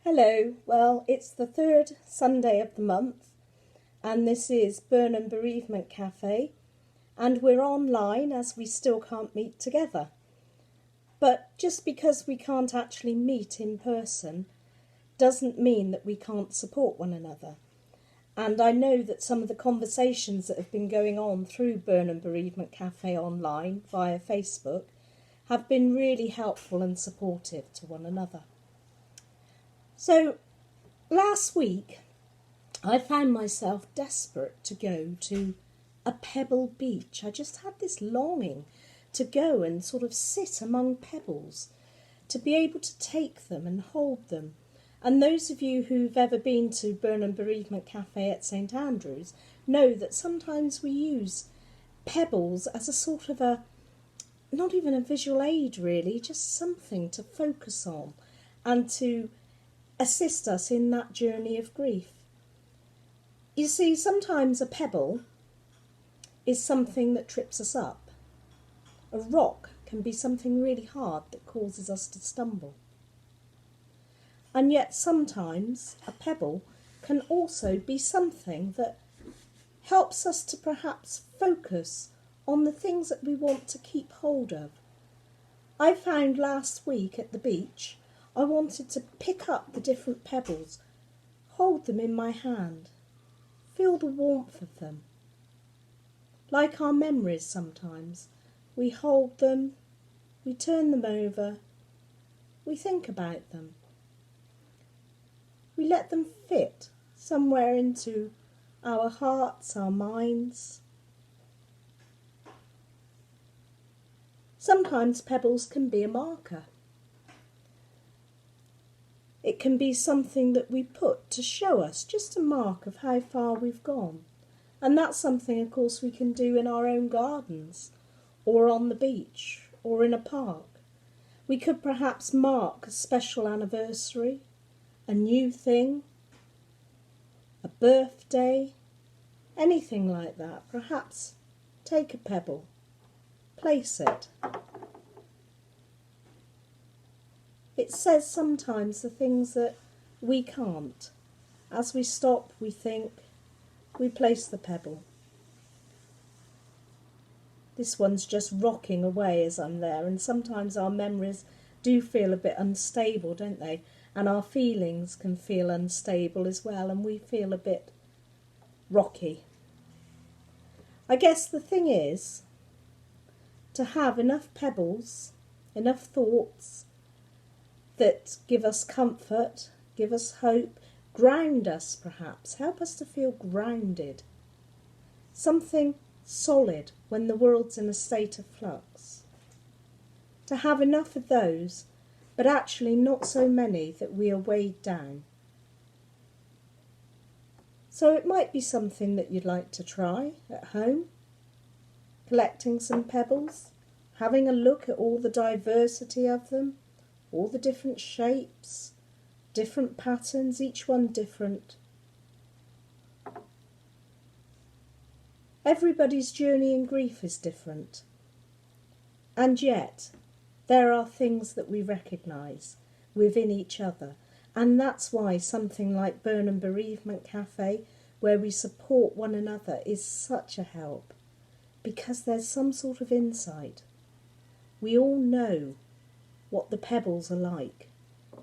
Hello, well, it's the third Sunday of the month, and this is Burnham Bereavement Cafe, and we're online as we still can't meet together. But just because we can't actually meet in person doesn't mean that we can't support one another. And I know that some of the conversations that have been going on through Burnham Bereavement Cafe online via Facebook have been really helpful and supportive to one another. So last week I found myself desperate to go to a pebble beach. I just had this longing to go and sort of sit among pebbles, to be able to take them and hold them. And those of you who've ever been to Burnham Bereavement Cafe at St.Andrews know that sometimes we use pebbles as a sort of not even a visual aid really, just something to focus on and to assist us in that journey of grief. You see, sometimes a pebble is something that trips us up. A rock can be something really hard that causes us to stumble. And yet sometimes a pebble can also be something that helps us to perhaps focus on the things that we want to keep hold of. I found last week at the beach I wanted to pick up the different pebbles, hold them in my hand, feel the warmth of them. Like our memories sometimes, we hold them, we turn them over, we think about them. We let them fit somewhere into our hearts, our minds. Sometimes pebbles can be a marker. It can be something that we put to show us, just a mark of how far we've gone. And that's something, of course, we can do in our own gardens, or on the beach, or in a park. We could perhaps mark a special anniversary, a new thing, a birthday, anything like that. Perhaps take a pebble, place it. It says sometimes the things that we can't. As we stop, we think, we place the pebble. This one's just rocking away as I'm there, and sometimes our memories do feel a bit unstable, don't they? And our feelings can feel unstable as well, and we feel a bit rocky. I guess the thing is to have enough pebbles, enough thoughts, that give us comfort, give us hope, ground us perhaps, help us to feel grounded. Something solid when the world's in a state of flux. To have enough of those, but actually not so many that we are weighed down. So it might be something that you'd like to try at home, collecting some pebbles, having a look at all the diversity of them, all the different shapes, different patterns, each one different. Everybody's journey in grief is different. And yet, there are things that we recognise within each other. And that's why something like Burnham Bereavement Cafe, where we support one another, is such a help. Because there's some sort of insight. We all know what the pebbles are like,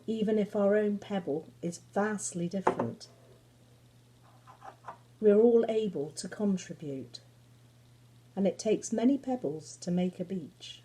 even if our own pebble is vastly different. We're all able to contribute, and it takes many pebbles to make a beach.